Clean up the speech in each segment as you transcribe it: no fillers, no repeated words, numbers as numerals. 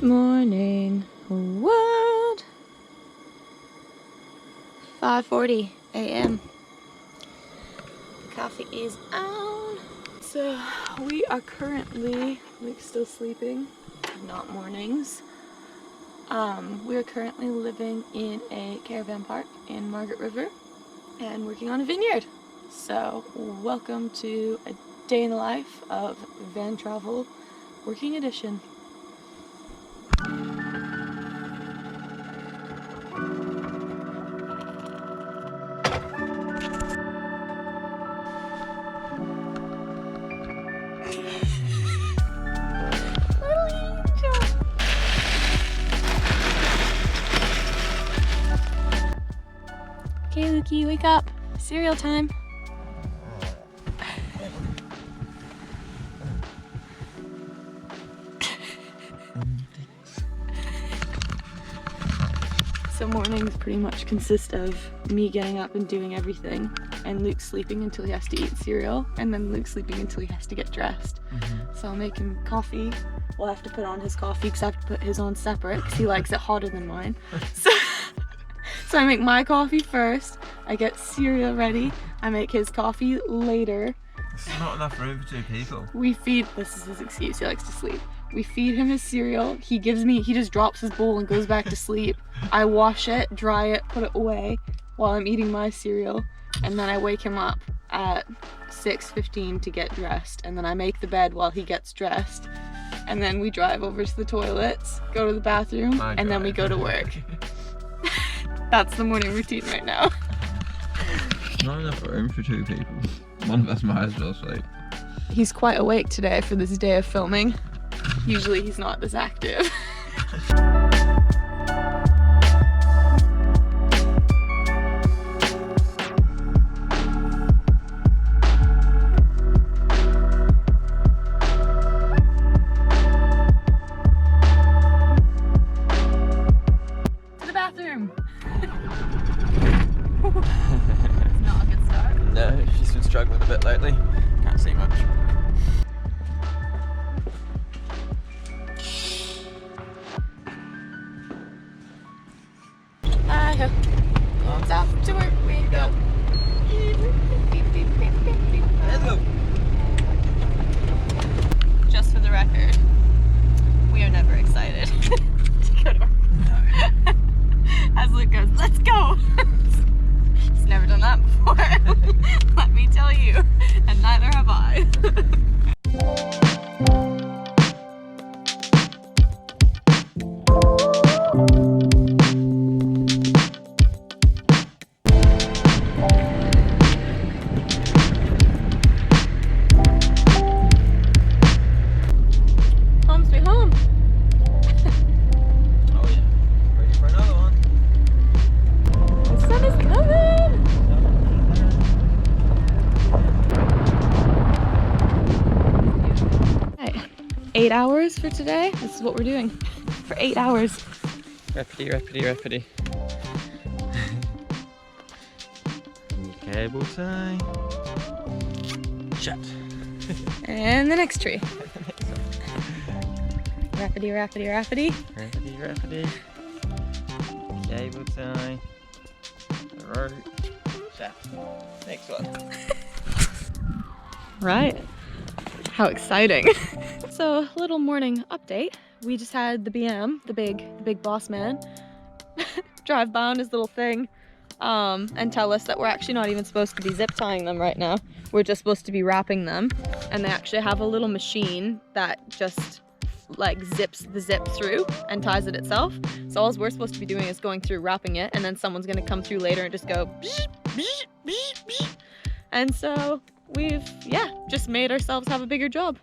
Good morning, world. 5:40 a.m. Coffee is on. So we are currently, Luke's still sleeping, not mornings. We are currently living in a caravan park in Margaret River and working on a vineyard. So welcome to a day in the life of van travel working edition. Okay, Lukey, wake up. Cereal time. So mornings pretty much consist of me getting up and doing everything, and Luke sleeping until he has to eat cereal, and then Luke sleeping until he has to get dressed. So I'll make him coffee. We'll have to put on his coffee because I have to put his on separate because he likes it hotter than mine. So I make my coffee first, I get cereal ready, I make his coffee later. There's not enough room for 2 people. We feed, this is his excuse, he likes to sleep. We feed him his cereal, he just drops his bowl and goes back to sleep. I wash it, dry it, put it away while I'm eating my cereal, and then I wake him up at 6:15 to get dressed, and then I make the bed while he gets dressed, and then we drive over to the toilets, go to the bathroom, and then we go to work. That's the morning routine right now. Not enough room for 2 people. One of us might as well sleep. He's quite awake today for this day of filming. Usually he's not this active. To the bathroom. It's not a good start. No, she's been struggling a bit lately. Can't see much. It's off to work we go. Let's go. Just for the record, we are never excited to go to work. No. As Luke goes, let's go! He's never done that before. Let me tell you. And neither have I. Home sweet home. Oh yeah. Ready for another one. The sun is coming. Right. 8 hours for today. This is what we're doing for 8 hours. Rapidity. Cable tie. Shut. And the next tree. Rapidy. Rapidity. Cable tie. Rope. Shut. Next one. Right. How exciting. So, little morning update. We just had the BM, the big boss man, drive by on his little thing and tell us that we're actually not even supposed to be zip tying them right now. We're just supposed to be wrapping them, and they actually have a little machine that just like zips the zip through and ties it itself. So all we're supposed to be doing is going through wrapping it, and then someone's gonna come through later and just go bzz, bzz, bzz, bzz. And so we've just made ourselves have a bigger job.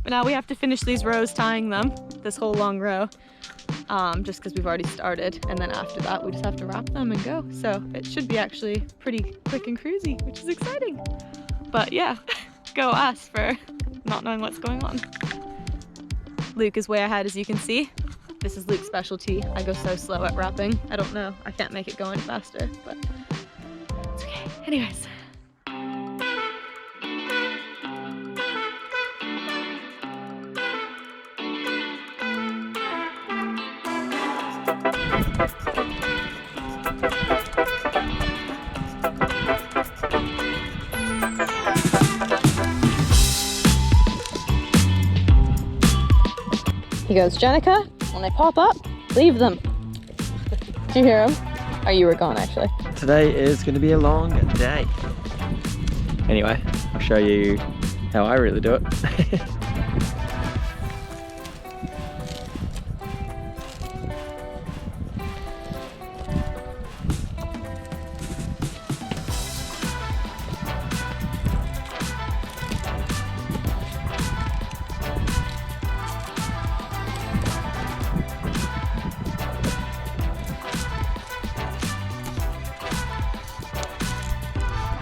But now we have to finish these rows tying them, this whole long row, just because we've already started, and then after that we just have to wrap them and go. So it should be actually pretty quick and cruisy, which is exciting. But yeah, go us for not knowing what's going on. Luke is way ahead, as you can see. This is Luke's specialty. I go so slow at wrapping. I don't know, I can't make it go any faster, but it's okay. Anyways. He goes, Jenica, when they pop up, leave them. Did you hear him? Oh, you were gone actually. Today is going to be a long day. Anyway, I'll show you how I really do it.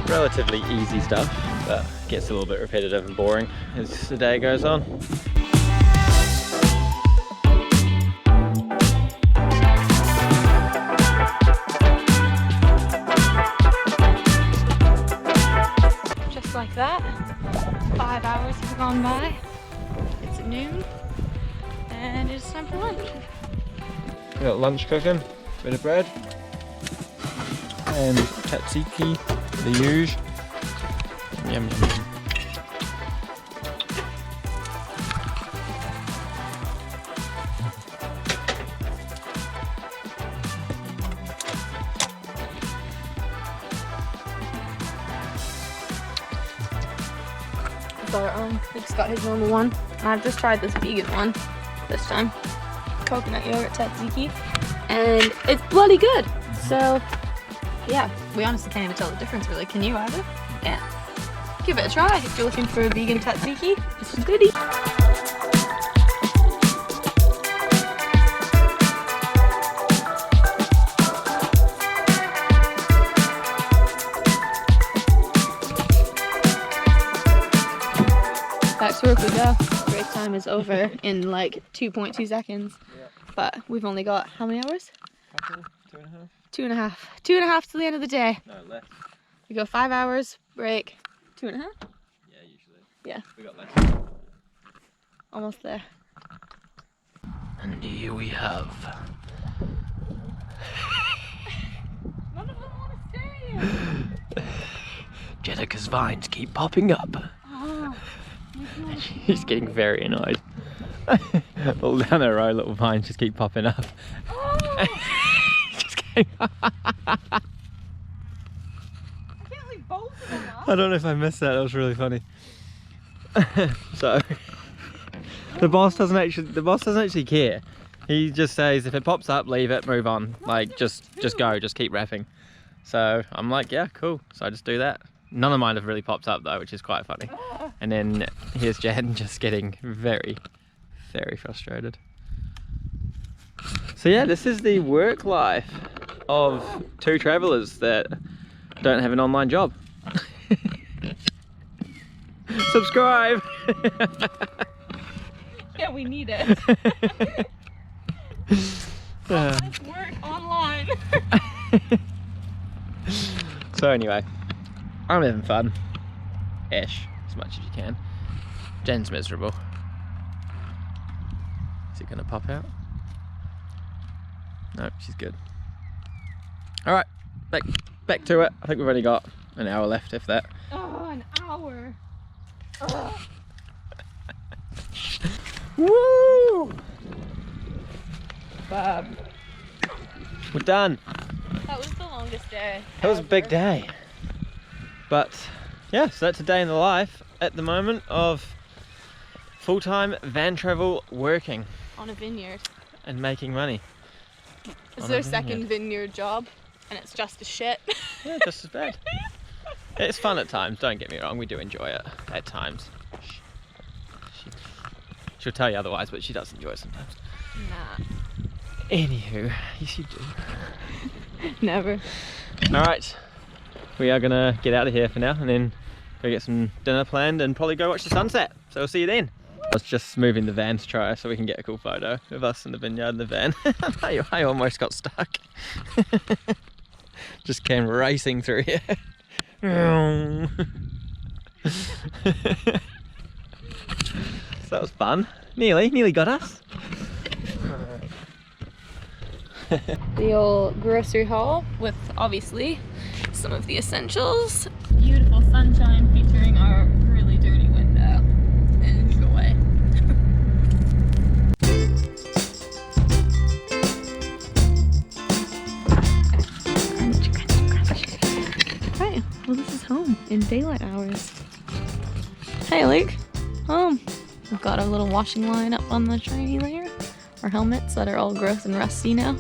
Relatively easy stuff, but gets a little bit repetitive and boring as the day goes on. Just like that, 5 hours have gone by. It's at noon, and it's time for lunch. We got lunch cooking, bit of bread, and tzatziki, the huge. Yum, yum, yum. So Luke's got his normal one, and I've just tried this vegan one this time. Coconut yogurt tzatziki, and it's bloody good. So yeah, we honestly can't even tell the difference really. Can you either? Yeah. Give it a try if you're looking for a vegan tzatziki. It's a goodie. Back to work we go. Break time is over in like 2.2 seconds. Yeah. But we've only got how many hours? Couple, 2.5? 2.5. 2.5 till the end of the day. No, less. We go 5 hours, break, 2.5? Yeah, usually. Yeah. We got less. Almost there. And here we have. None of them want to stay. Jenica's vines keep popping up. Oh, She's getting very annoyed. All down her row, little vines just keep popping up. oh. Just kidding. I can't leave both of them up. I don't know if I missed that. That was really funny. So the boss doesn't actually care. He just says if it pops up, leave it, move on. Like just go, just keep rapping. So I'm like, yeah, cool. So I just do that. None of mine have really popped up though, which is quite funny. And then here's Jen just getting very, very frustrated. So yeah, this is the work life of two travelers that don't have an online job. Subscribe! Yeah, we need it. Let's work online. So anyway, I'm having fun. Ish, as much as you can. Jen's miserable. Is it gonna pop out? No, she's good. Alright, back to it. I think we've only got an hour left, if that. Oh, an hour. Oh. Woo! Bob. We're done. That was the longest day. That was a big ever. day. But yeah, so that's a day in the life at the moment of full-time van travel working On a vineyard. and making money. It's On their a second vineyard job, and it's just as shit. Yeah, just as bad. It's fun at times, don't get me wrong, we do enjoy it at times. She'll tell you otherwise, but she does enjoy it sometimes. Nah. Anywho, yes you do. Never. Alright, we are gonna get out of here for now and then go get some dinner planned and probably go watch the sunset. So we'll see you then. I was just moving the van to try so we can get a cool photo of us in the vineyard in the van. I almost got stuck. Just came racing through here. So that was fun. Nearly got us. The old grocery haul with obviously some of the essentials. Beautiful sunshine featuring our really dirty window. Enjoy. in daylight hours. Hey Luke, we've got our little washing line up on the tree there. Our helmets that are all gross and rusty now.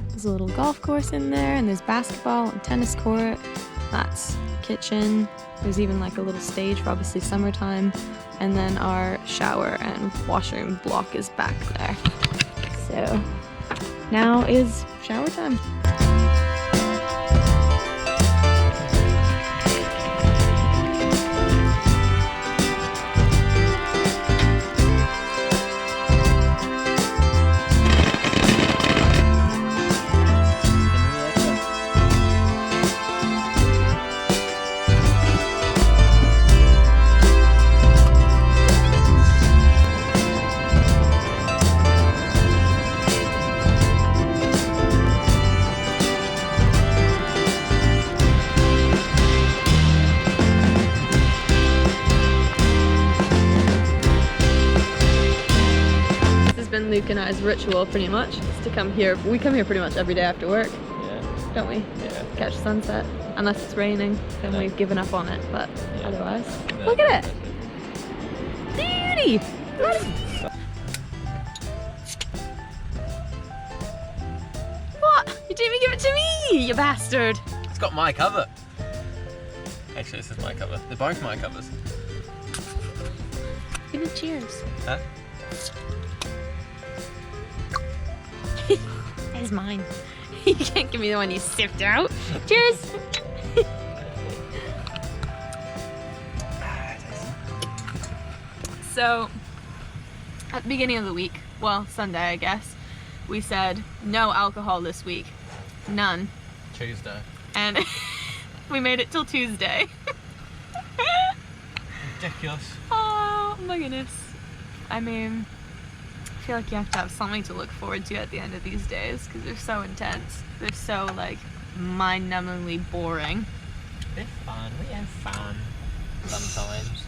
There's a little golf course in there, and there's basketball and tennis court. That's kitchen. There's even like a little stage for obviously summertime. And then our shower and washroom block is back there. So now is shower time. Luke and I's ritual pretty much is to come here. We come here pretty much every day after work, don't we? Yeah. Catch sunset. Unless it's raining, then we've given up on it. But otherwise, look at it. Beauty. What? You didn't even give it to me, you bastard. It's got my cover. Actually, this is my cover. They're both my covers. Give me cheers. Huh? That is mine. You can't give me the one you sipped out. Cheers! So, at the beginning of the week, well, Sunday I guess, we said no alcohol this week. None. Tuesday. And we made it till Tuesday. Ridiculous. Oh my goodness. I mean, I feel like you have to have something to look forward to at the end of these days because they're so intense. They're so like mind-numbingly boring. They're fun. We have fun sometimes.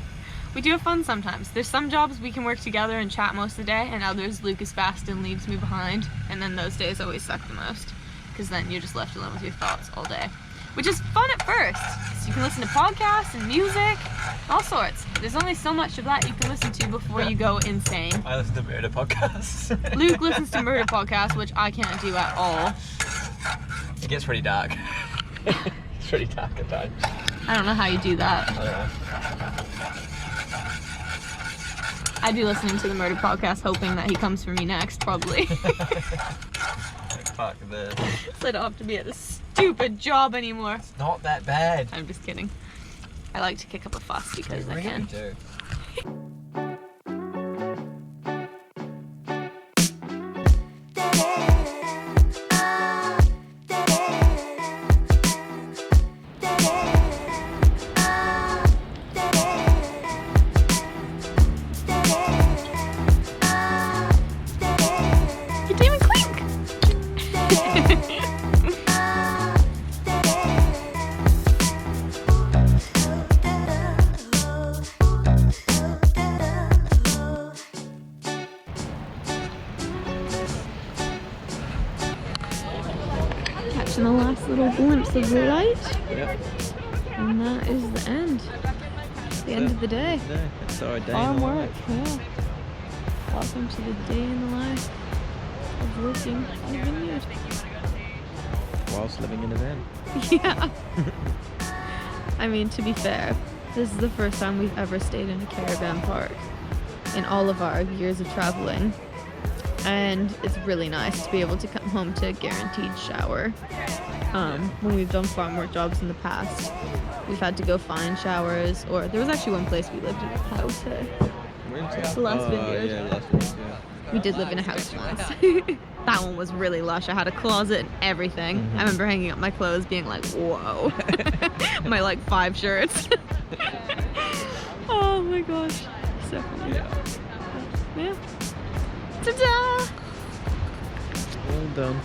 We do have fun sometimes. There's some jobs we can work together and chat most of the day, and others Luke is fast and leaves me behind. And then those days always suck the most because then you're just left alone with your thoughts all day. Which is fun at first. So you can listen to podcasts and music, all sorts. There's only so much of that you can listen to before you go insane. I listen to murder podcasts. Luke listens to murder podcasts, which I can't do at all. It gets pretty dark. It's pretty dark at times. I don't know how you do that. I don't know. I'd be listening to the murder podcast hoping that he comes for me next, probably. Fuck this. So I don't have to be at a stupid job anymore. It's not that bad. I'm just kidding. I like to kick up a fuss because I can. Do. Catching the last little glimpse of the light. Yep. And that is the end. The end of the day. It's our day Farm in the work, life. yeah. Welcome to the day in the life of working in a vineyard. Whilst living in a van. Yeah. I mean, to be fair, this is the first time we've ever stayed in a caravan park in all of our years of traveling. And it's really nice to be able to come home to a guaranteed shower. When we've done farm work jobs in the past, we've had to go find showers, or there was actually one place we lived in a house. The last vineyard. Yeah, last vineyard, yeah. We did live in a house once. That one was really lush. I had a closet and everything. I remember hanging up my clothes being like, whoa. My like 5 shirts. Oh my gosh. So funny. Yeah. Ta-da! Well done.